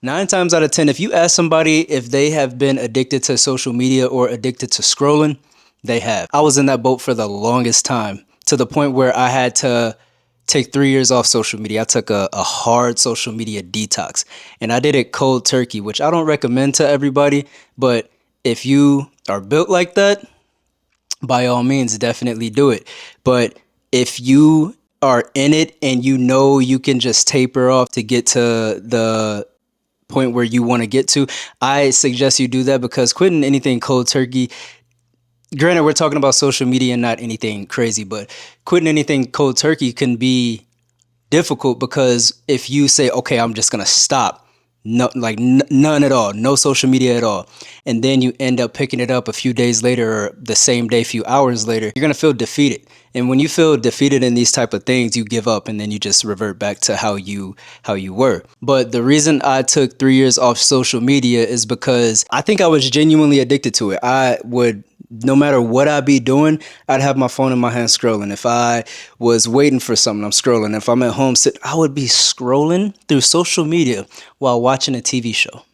9 times out of 10, if you ask somebody if they have been addicted to social media or addicted to scrolling, they have. I was in that boat for the longest time, to the point where I had to take 3 years off social media. I took a hard social media detox, and I did it cold turkey, which I don't recommend to everybody. But if you are built like that, by all means, definitely do it. But if you are in it and you know you can just taper off to get to the point where you want to get to, I suggest you do that, because quitting anything cold turkey, granted, we're talking about social media and not anything crazy, but quitting anything cold turkey can be difficult, because if you say, okay, I'm just going to stop, none at all, no social media at all, and then you end up picking it up a few days later or the same day, a few hours later, you're going to feel defeated. And when you feel defeated in these type of things, you give up, and then you just revert back to how you were. But the reason I took 3 years off social media is because I think I was genuinely addicted to it. I would, no matter what I'd be doing, I'd have my phone in my hand scrolling. If I was waiting for something, I'm scrolling. If I'm at home I would be scrolling through social media while watching a TV show.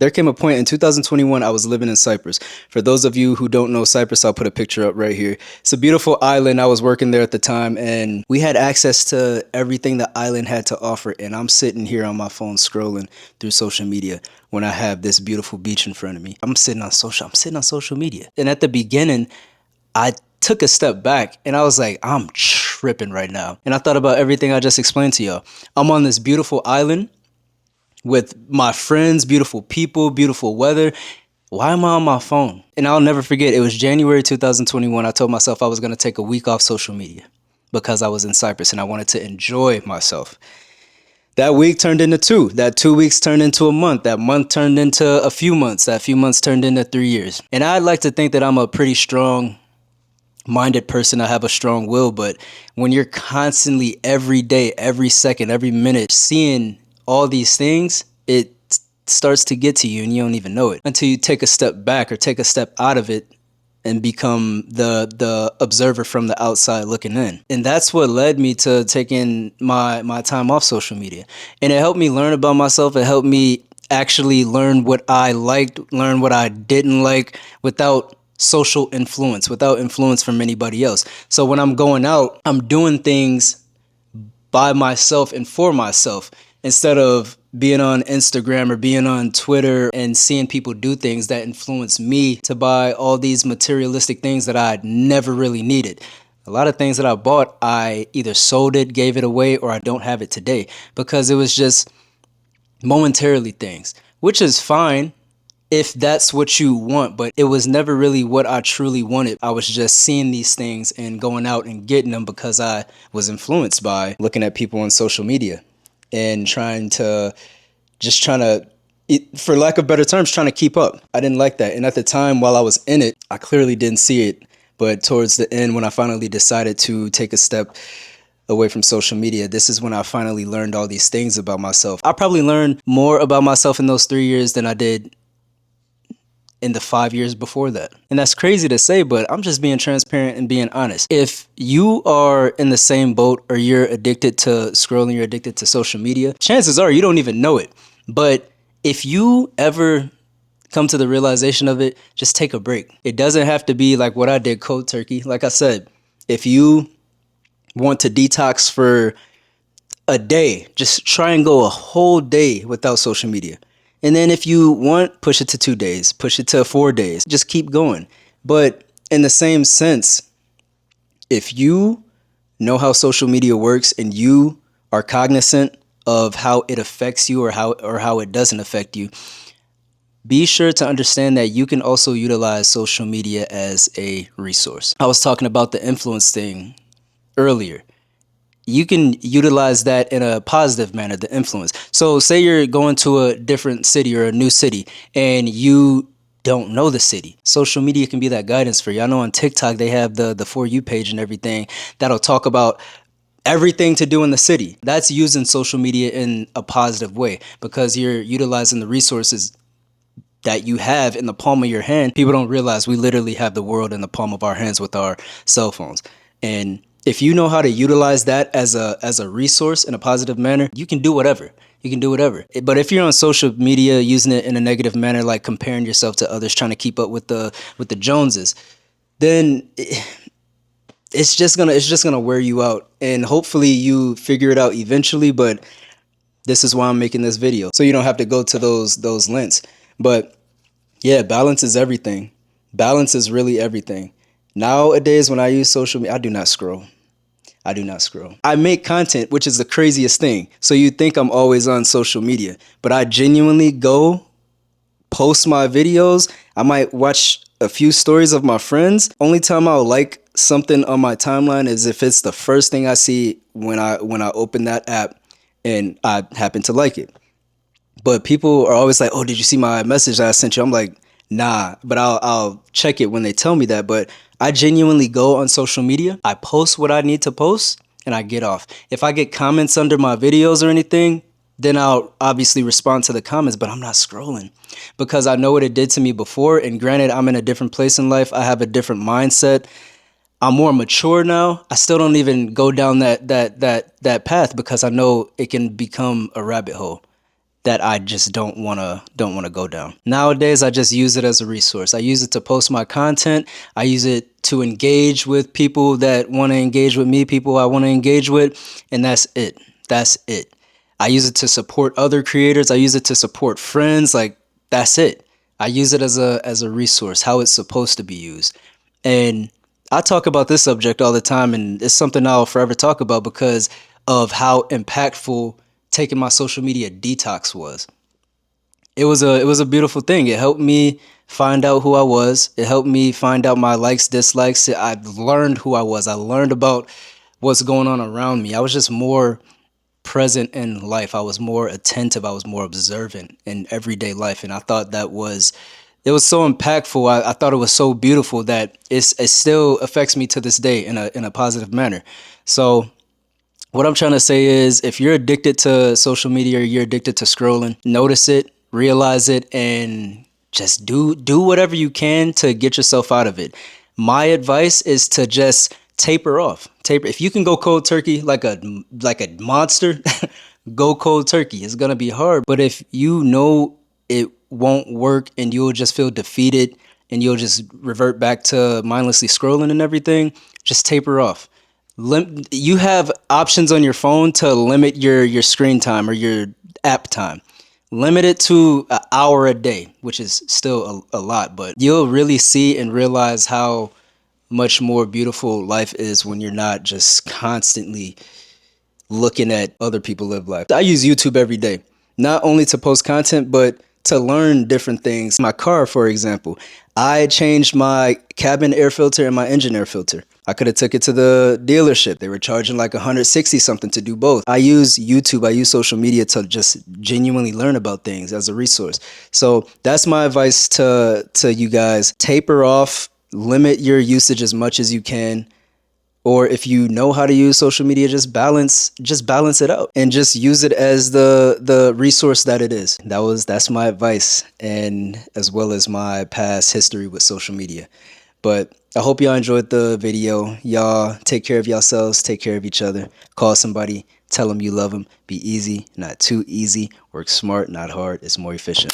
There came a point in 2021, I was living in Cyprus. For those of you who don't know Cyprus, I'll put a picture up right here. It's a beautiful island. I was working there at the time, and we had access to everything the island had to offer. And I'm sitting here on my phone scrolling through social media when I have this beautiful beach in front of me. I'm sitting on social media. And at the beginning, I took a step back and I was like, I'm tripping right now. And I thought about everything I just explained to y'all. I'm on this beautiful island with my friends, beautiful people, beautiful weather. Why am I on my phone? And I'll never forget, it was January 2021. I told myself I was going to take a week off social media because I was in Cyprus and I wanted to enjoy myself. That week turned into 2. That 2 weeks turned into a month. That month turned into a few months. That few months turned into 3 years. And I'd like to think that I'm a pretty strong-minded person. I have a strong will. But when you're constantly, every day, every second, every minute, seeing all these things, it starts to get to you and you don't even know it until you take a step back or take a step out of it and become the observer from the outside looking in. And that's what led me to taking my time off social media. And it helped me learn about myself. It helped me actually learn what I liked, learn what I didn't like, without social influence, without influence from anybody else. So when I'm going out, I'm doing things by myself and for myself, instead of being on Instagram or being on Twitter and seeing people do things that influence me to buy all these materialistic things that I never really needed. A lot of things that I bought, I either sold it, gave it away, or I don't have it today because it was just momentarily things, which is fine if that's what you want, but it was never really what I truly wanted. I was just seeing these things and going out and getting them because I was influenced by looking at people on social media and trying to, for lack of better terms, trying to keep up. I didn't like that. And at the time, while I was in it, I clearly didn't see it. But towards the end, when I finally decided to take a step away from social media, this is when I finally learned all these things about myself. I probably learned more about myself in those 3 years than I did in the 5 years before that. And that's crazy to say, but I'm just being transparent and being honest. If you are in the same boat or you're addicted to scrolling, you're addicted to social media, chances are you don't even know it. But if you ever come to the realization of it, just take a break. It doesn't have to be like what I did, cold turkey. Like I said, if you want to detox for a day, just try and go a whole day without social media. And then if you want, push it to 2 days, push it to 4 days, just keep going. But in the same sense, if you know how social media works and you are cognizant of how it affects you or how it doesn't affect you, be sure to understand that you can also utilize social media as a resource. I was talking about the influence thing earlier. You can utilize that in a positive manner, the influence. So say you're going to a different city or a new city and you don't know the city. Social media can be that guidance for you. I know on TikTok, they have the For You page and everything that'll talk about everything to do in the city. That's using social media in a positive way because you're utilizing the resources that you have in the palm of your hand. People don't realize we literally have the world in the palm of our hands with our cell phones. And if you know how to utilize that as a resource in a positive manner, you can do whatever. You can do whatever. But if you're on social media using it in a negative manner, like comparing yourself to others, trying to keep up with the Joneses, then it's just gonna wear you out. And hopefully you figure it out eventually. But this is why I'm making this video, so you don't have to go to those lengths. But yeah, balance is everything. Balance is really everything. Nowadays, when I use social media, I do not scroll. I do not scroll. I make content, which is the craziest thing. So you think I'm always on social media, but I genuinely go post my videos. I might watch a few stories of my friends. Only time I'll like something on my timeline is if it's the first thing I see when I open that app and I happen to like it. But people are always like, "Oh, did you see my message that I sent you?" I'm like, "Nah," but I'll check it when they tell me that. But I genuinely go on social media. I post what I need to post and I get off. If I get comments under my videos or anything, then I'll obviously respond to the comments, but I'm not scrolling because I know what it did to me before. And granted, I'm in a different place in life. I have a different mindset. I'm more mature now. I still don't even go down that path because I know it can become a rabbit hole that I just don't wanna go down. Nowadays, I just use it as a resource. I use it to post my content. I use it to engage with people that want to engage with me, people I want to engage with, and that's it. That's it. I use it to support other creators. I use it to support friends. Like that's it. I use it as a resource, how it's supposed to be used. And I talk about this subject all the time, and it's something I'll forever talk about because of how impactful taking my social media detox was. It was a beautiful thing. It helped me find out who I was. It helped me find out my likes, dislikes. I learned who I was. I learned about what's going on around me. I was just more present in life. I was more attentive. I was more observant in everyday life. And I thought it was so impactful. I thought it was so beautiful that it still affects me to this day in a positive manner. So what I'm trying to say is if you're addicted to social media or you're addicted to scrolling, notice it, realize it, and just do whatever you can to get yourself out of it. My advice is to just taper off. Taper. If you can go cold turkey like a monster, go cold turkey. It's gonna be hard, but if you know it won't work and you'll just feel defeated and you'll just revert back to mindlessly scrolling and everything, just taper off. You have options on your phone to limit your screen time or your app time. Limit it to an hour a day, which is still a lot, but you'll really see and realize how much more beautiful life is when you're not just constantly looking at other people live life. I use YouTube every day, not only to post content, but to learn different things. My car, for example, I changed my cabin air filter and my engine air filter. I could have took it to the dealership. They were charging like 160 something to do both. I use YouTube, I use social media to just genuinely learn about things as a resource. So that's my advice to you guys. Taper off, limit your usage as much as you can. Or if you know how to use social media, just balance it out and just use it as the resource that it is. That's my advice, and as well as my past history with social media. But I hope y'all enjoyed the video. Y'all take care of yourselves, take care of each other. Call somebody, tell them you love them. Be easy, not too easy. Work smart, not hard. It's more efficient.